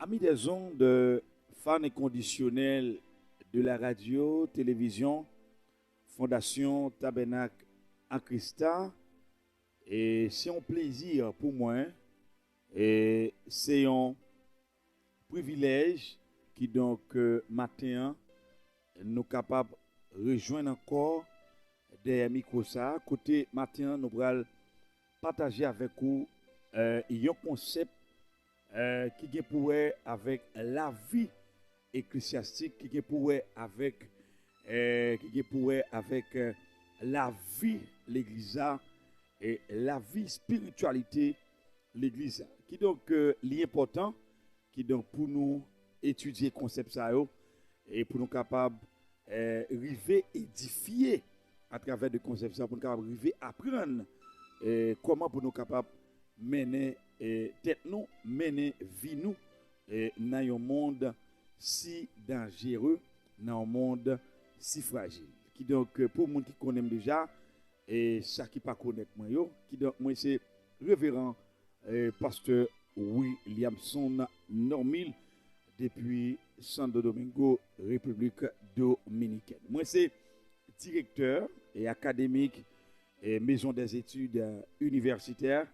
Amis des ondes, fans inconditionnels de la radio, télévision, Fondation Tabernacle en Christa, et c'est un plaisir pour moi, et c'est un privilège qui donc matin nous capables de rejoindre encore des micros ça. Côté matin, nous allons partager avec vous un concept qui est pour avec la vie ecclésiastique, qui est pour avec la vie l'église et la vie spiritualité l'église qui donc l'important qui donc pour nous étudier concept ça et pour nous capables river édifier à travers de concepts ça pour nous capables river apprendre comment pour nous capables mener tête nous mener vie nous dans un monde si dangereux, dans un monde si fragile. Qui donc pour monde qui connaît déjà et ça qui pas connaître moi yo, qui donc moi c'est révérend pasteur Williamson Normil depuis Santo Domingo, République dominicaine. Moi c'est directeur et académique et maison des études universitaires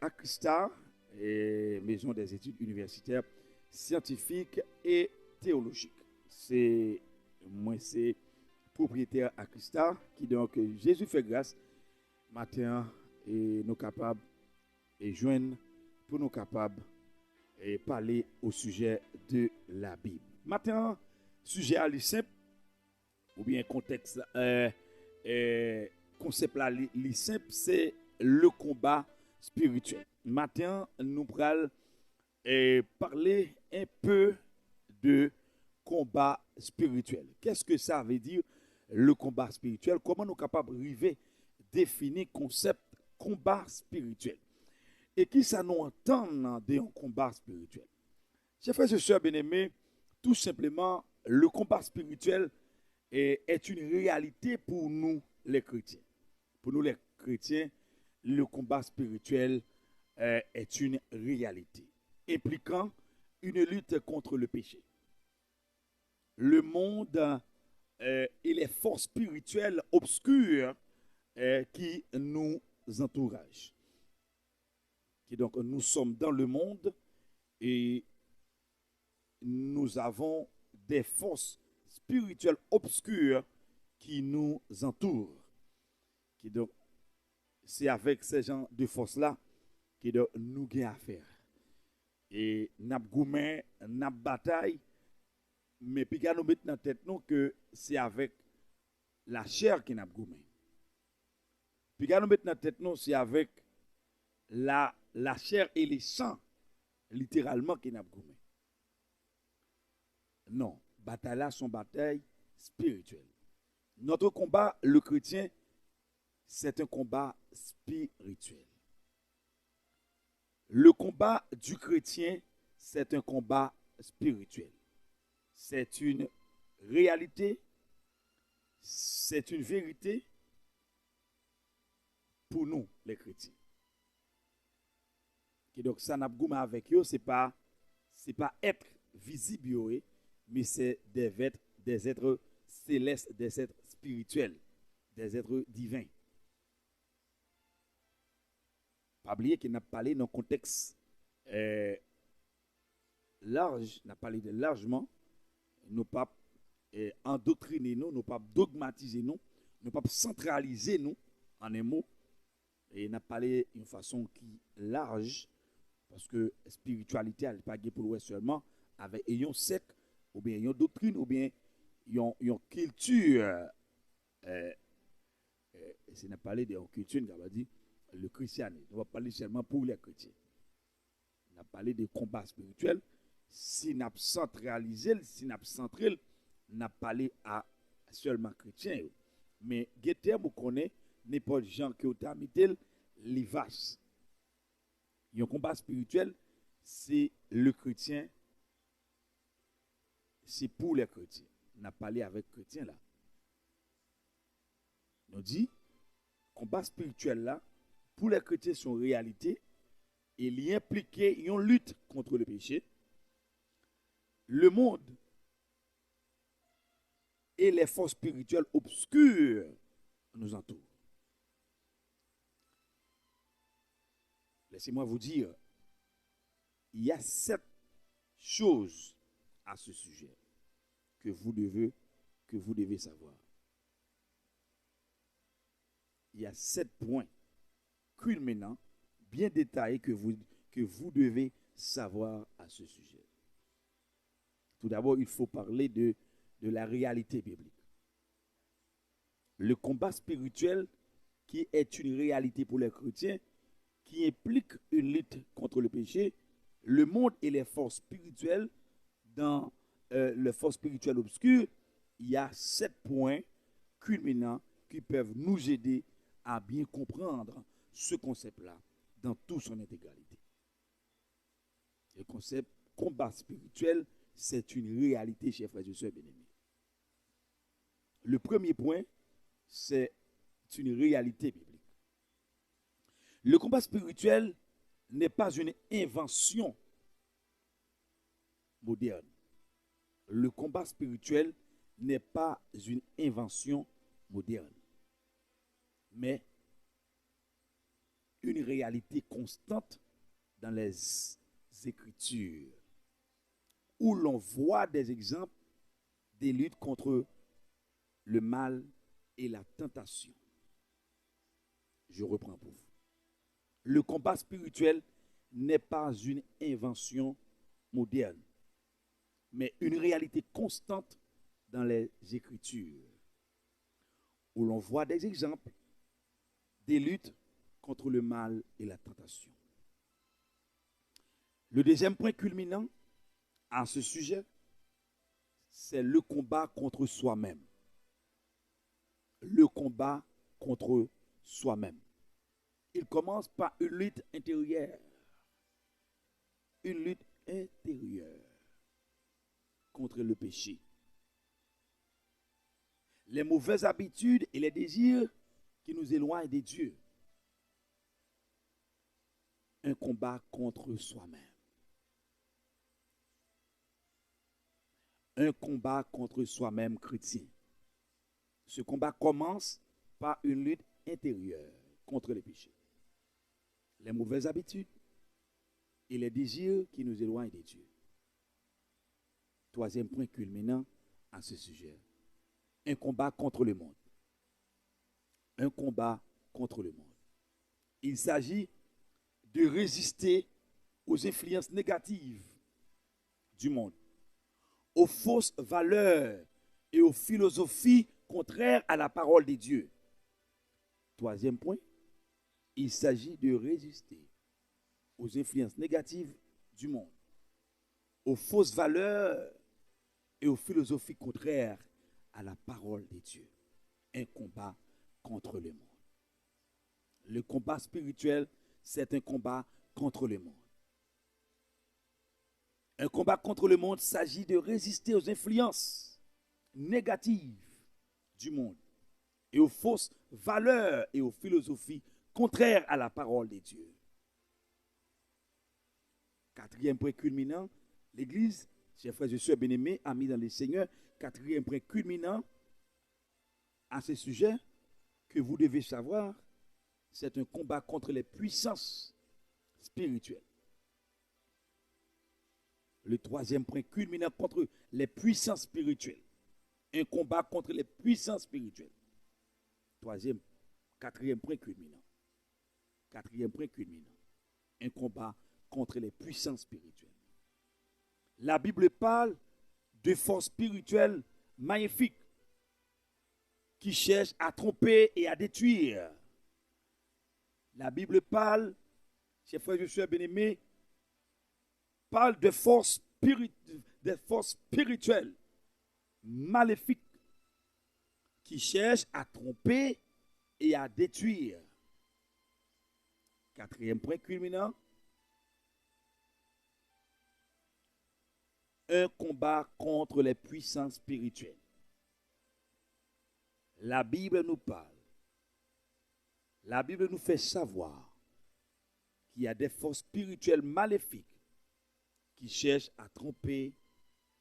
à Christa et maison des études universitaires scientifiques et théologiques. C'est moi c'est propriétaire à Christa qui donc Jésus fait grâce matin et nous capables et joindre pour nous capables et parler au sujet de la Bible. Matin sujet à simple ou bien contexte concept là simple c'est le combat spirituel. Matin, nous allons parler un peu de combat spirituel. Qu'est-ce que ça veut dire, le combat spirituel? Comment nous sommes capables d'arriver à définir le concept combat spirituel? Et qui ça nous entend dans un combat spirituel? Chers frères et sœurs bien-aimés, tout simplement, le combat spirituel est une réalité pour nous, les chrétiens. Pour nous, les chrétiens, le combat spirituel est une réalité, impliquant une lutte contre le péché. Le monde et les forces spirituelles obscures qui nous entourent. Et donc, nous sommes dans le monde et nous avons des forces spirituelles obscures qui nous entourent. Qui donc, c'est avec ces gens de force-là que nous avons affaire. Et nous avons une bataille, mais puis nous mettons dans la tête nous que c'est avec la chair que nous avons. Puis nous mettons dans la tête nous c'est avec la chair et les sangs, littéralement, que nous avons. Non, bataille là sont batailles spirituelles. Notre combat, le chrétien, c'est un combat spirituel. Le combat du chrétien, c'est un combat spirituel. C'est une réalité, c'est une vérité pour nous, les chrétiens. Et donc, ça n'a pas avec eux, c'est pas être visible, mais c'est des êtres célestes, des êtres spirituels, des êtres divins. Pas oublier qu'il n'a parlé dans un contexte large, n'a parlé de largement, nous pas endoctriner nous, nous pas dogmatiser nous, nous pas centraliser nous en un mot, et n'a parlé d'une façon qui large, parce que spiritualité elle pas pour l'ouest seulement avec une secte ou bien une doctrine ou bien une culture. C'est n'a parlé de culture, on va dire le christianisme. On va parler seulement pour les chrétiens. On a parlé de combat spirituel. Si on a centralisé, si on a centré, on a parlé à seulement chrétiens. Mais Guetteur, vous connaissez, n'importe gens qui ont terminé, les vaches. Un combat spirituel, c'est le chrétien, c'est pour les chrétiens. On a parlé avec les chrétiens là. On dit, combat spirituel là, pour les chrétiens, c'est une réalité. Il y implique une lutte contre le péché. le monde et les forces spirituelles obscures nous entourent. Laissez-moi vous dire, il y a 7 choses à ce sujet que vous devez savoir. Il y a 7 points culminants, bien détaillés que vous devez savoir à ce sujet. Tout d'abord, il faut parler de la réalité biblique. Le combat spirituel qui est une réalité pour les chrétiens, qui implique une lutte contre le péché, le monde et les forces spirituelles. Dans les forces spirituelles obscures, il y a 7 points culminants qui peuvent nous aider à bien comprendre ce concept-là dans toute son intégralité. Le concept combat spirituel, c'est une réalité, chers frères et sœurs bien-aimés. Le premier point, c'est une réalité biblique. Le combat spirituel n'est pas une invention moderne. Le combat spirituel n'est pas une invention moderne, mais une réalité constante dans les Écritures, où l'on voit des exemples des luttes contre le mal et la tentation. Je reprends pour vous. Le combat spirituel n'est pas une invention moderne, mais une réalité constante dans les Écritures, où l'on voit des exemples des luttes contre le mal et la tentation. Le deuxième point culminant à ce sujet, c'est le combat contre soi-même. Le combat contre soi-même. Il commence par une lutte intérieure. Une lutte intérieure contre le péché. Les mauvaises habitudes et les désirs qui nous éloignent de Dieu. Un combat contre soi-même. Un combat contre soi-même chrétien. Ce combat commence par une lutte intérieure contre le péché. Les mauvaises habitudes et les désirs qui nous éloignent de Dieu. Troisième point culminant à ce sujet. Un combat contre le monde. Un combat contre le monde. Il s'agit de résister aux influences négatives du monde, aux fausses valeurs et aux philosophies contraires à la parole de Dieu. Troisième point, il s'agit de résister aux influences négatives du monde, aux fausses valeurs et aux philosophies contraires à la parole de Dieu. Un combat contre le monde. Le combat spirituel, c'est un combat contre le monde. Un combat contre le monde s'agit de résister aux influences négatives du monde et aux fausses valeurs et aux philosophies contraires à la parole de Dieu. Quatrième point culminant, l'Église, chers frères et sœurs bien-aimés, amis dans le Seigneur, quatrième point culminant à ce sujet que vous devez savoir, c'est un combat contre les puissances spirituelles. Le troisième point culminant contre les puissances spirituelles. Un combat contre les puissances spirituelles. Quatrième point culminant. Quatrième point culminant. Un combat contre les puissances spirituelles. La Bible parle de forces spirituelles magnifiques qui cherchent à tromper et à détruire. La Bible parle, chers frères et sœurs bien-aimés, parle de forces spirituelles maléfiques qui cherchent à tromper et à détruire. Quatrième point culminant, un combat contre les puissances spirituelles. La Bible nous parle. La Bible nous fait savoir qu'il y a des forces spirituelles maléfiques qui cherchent à tromper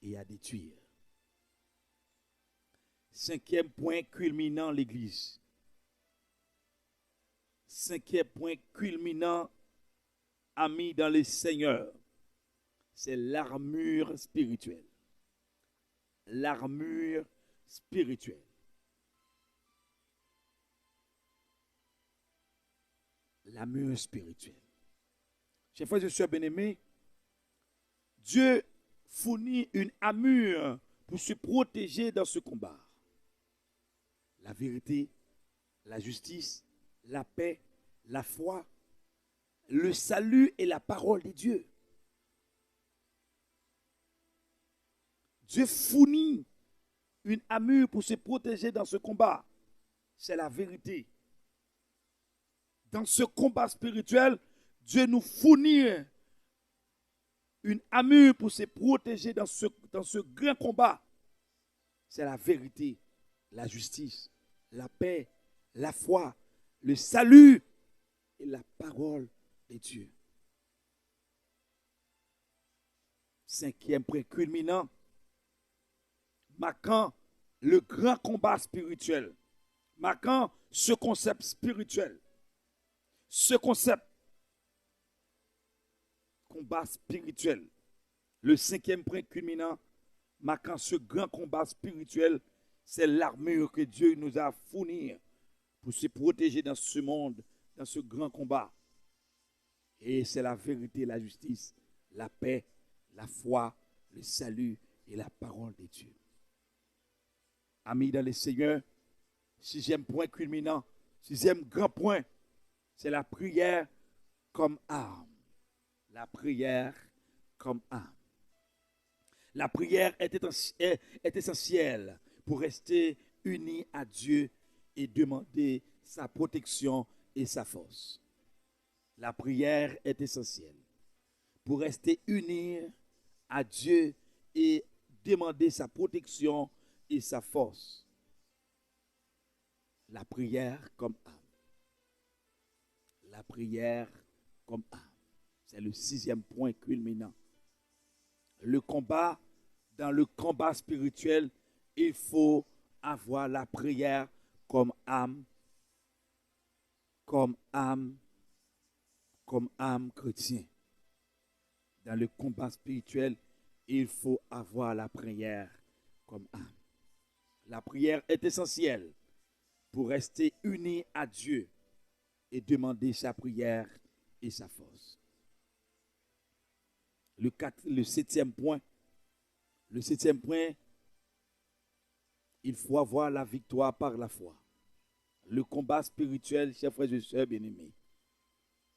et à détruire. Cinquième point culminant l'Église. Cinquième point culminant, amis dans le Seigneur, c'est l'armure spirituelle. L'armure spirituelle. L'armure spirituelle. Chers frères et sœurs bien-aimés, Dieu fournit une armure pour se protéger dans ce combat. La vérité, la justice, la paix, la foi, le salut et la parole de Dieu. Dieu fournit une armure pour se protéger dans ce combat. C'est la vérité. Dans ce combat spirituel, Dieu nous fournit une armure pour se protéger dans ce grand combat. C'est la vérité, la justice, la paix, la foi, le salut et la parole de Dieu. Cinquième point culminant, marquant le grand combat spirituel, marquant ce concept spirituel, ce concept combat spirituel. Le cinquième point culminant, marquant ce grand combat spirituel, c'est l'armure que Dieu nous a fournie pour se protéger dans ce monde, dans ce grand combat. Et c'est la vérité, la justice, la paix, la foi, le salut et la parole de Dieu. Amis dans le Seigneur, sixième point culminant, sixième grand point, c'est la prière comme arme. La prière comme arme. La prière est essentielle pour rester unis à Dieu et demander sa protection et sa force. La prière est essentielle pour rester unis à Dieu et demander sa protection et sa force. La prière comme arme. La prière comme arme. C'est le sixième point culminant. Le combat, dans le combat spirituel, il faut avoir la prière comme âme, comme âme, comme âme chrétienne. Dans le combat spirituel, il faut avoir la prière comme âme. La prière est essentielle pour rester unis à Dieu et demander sa prière et sa force. Le septième point, il faut avoir la victoire par la foi. Le combat spirituel, chers frères et sœurs bien-aimés.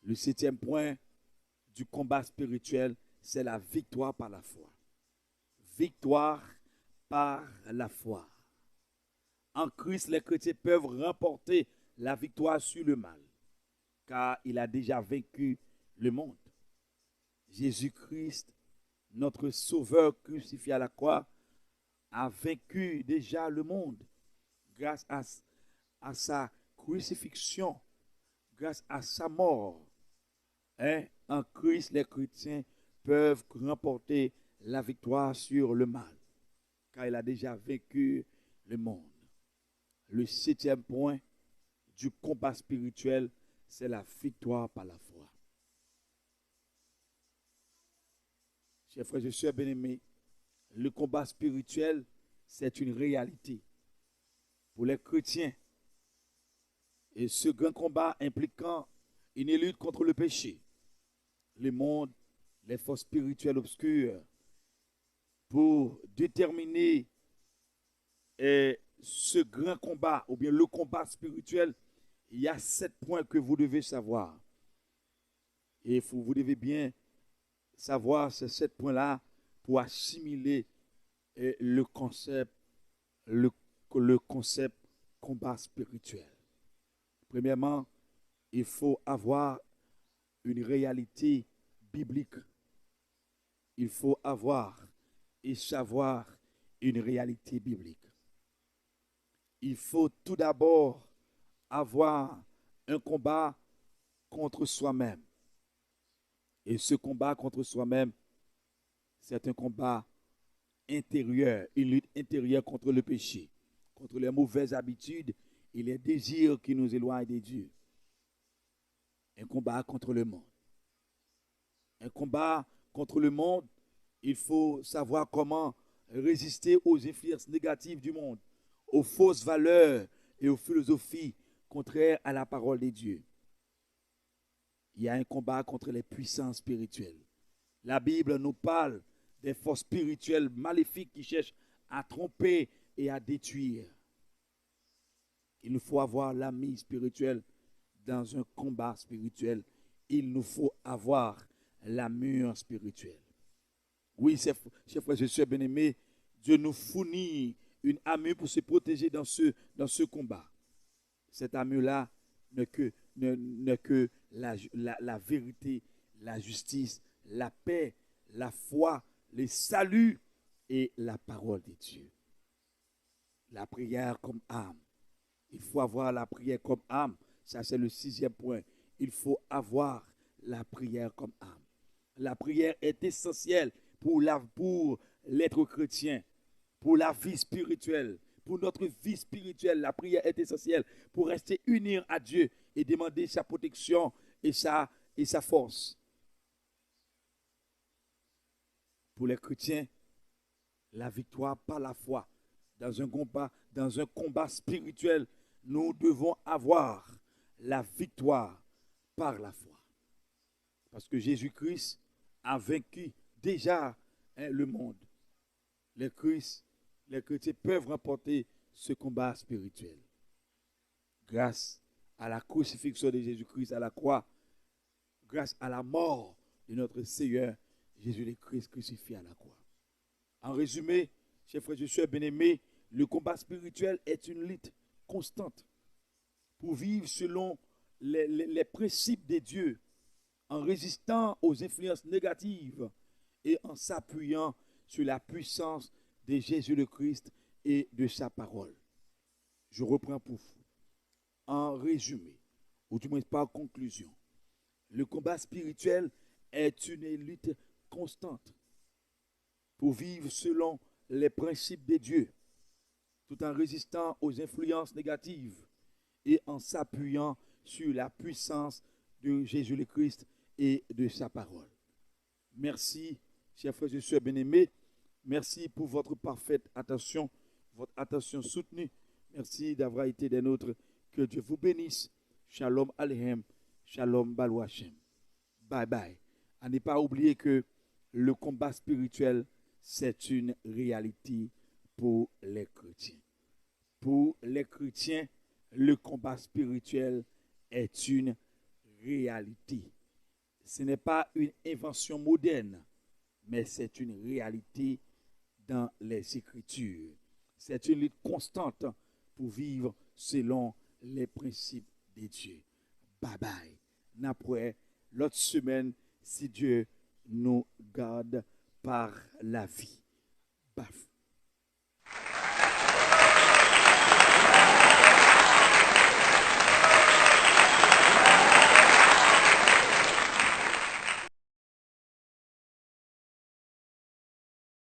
Le septième point du combat spirituel, c'est la victoire par la foi. Victoire par la foi. En Christ, les chrétiens peuvent remporter la victoire sur le mal, car il a déjà vaincu le monde. Jésus-Christ, notre Sauveur crucifié à la croix, a vaincu déjà le monde grâce à sa crucifixion, grâce à sa mort. En Christ, les chrétiens peuvent remporter la victoire sur le mal, car il a déjà vaincu le monde. Le septième point du combat spirituel, c'est la victoire par la foi. Chers frères et sœurs bien-aimés, le combat spirituel, c'est une réalité pour les chrétiens. Et ce grand combat impliquant une lutte contre le péché, le monde, les forces spirituelles obscures, pour déterminer ce grand combat, ou bien le combat spirituel, il y a 7 points que vous devez savoir. Et vous devez bien savoir ces 7 points-là pour assimiler le concept combat spirituel. Premièrement, il faut avoir une réalité biblique. Il faut avoir et savoir une réalité biblique. Il faut tout d'abord avoir un combat contre soi-même. Et ce combat contre soi-même, c'est un combat intérieure, une lutte intérieure contre le péché, contre les mauvaises habitudes et les désirs qui nous éloignent de Dieu. Un combat contre le monde. Un combat contre le monde, il faut savoir comment résister aux influences négatives du monde, aux fausses valeurs et aux philosophies contraires à la parole de Dieu. Il y a un combat contre les puissances spirituelles. La Bible nous parle des forces spirituelles maléfiques qui cherchent à tromper et à détruire. Il nous faut avoir l'ami spirituel dans un combat spirituel. Il nous faut avoir l'armure spirituelle. Oui, chers frères et sœurs bien-aimés, Dieu nous fournit une armure pour se protéger dans ce combat. Cette armure-là n'est que la vérité, la justice, la paix, la foi, le salut et la parole de Dieu. La prière comme arme. Il faut avoir la prière comme arme. Ça, c'est le 6e point. Il faut avoir la prière comme arme. La prière est essentielle pour l'être chrétien, pour la vie spirituelle, pour notre vie spirituelle. La prière est essentielle pour rester unis à Dieu et demander sa protection et sa force. Pour les chrétiens, la victoire par la foi. Dans un combat spirituel, nous devons avoir la victoire par la foi. Parce que Jésus-Christ a vaincu déjà le monde. Les chrétiens peuvent remporter ce combat spirituel. Grâce à la crucifixion de Jésus-Christ à la croix, grâce à la mort de notre Seigneur Jésus-Christ crucifié à la croix. En résumé, chers frères et sœurs bien-aimés, le combat spirituel est une lutte constante pour vivre selon les principes de Dieu, en résistant aux influences négatives et en s'appuyant sur la puissance de Jésus-le-Christ et de sa parole. Je reprends pour vous. En résumé, ou du moins par conclusion, le combat spirituel est une lutte constante pour vivre selon les principes de Dieu, tout en résistant aux influences négatives et en s'appuyant sur la puissance de Jésus-le-Christ et de sa parole. Merci, chers frères et sœurs bien-aimés. Merci pour votre parfaite attention, votre attention soutenue. Merci d'avoir été des nôtres. Que Dieu vous bénisse. Shalom Aleichem. Shalom Baruch Hashem. Bye bye. À ne pas oublier que le combat spirituel, c'est une réalité pour les chrétiens. Pour les chrétiens, le combat spirituel est une réalité. Ce n'est pas une invention moderne, mais c'est une réalité dans les Écritures. C'est une lutte constante pour vivre selon les principes de Dieu. Bye bye. N'après l'autre semaine, si Dieu nous garde par la vie. Baf.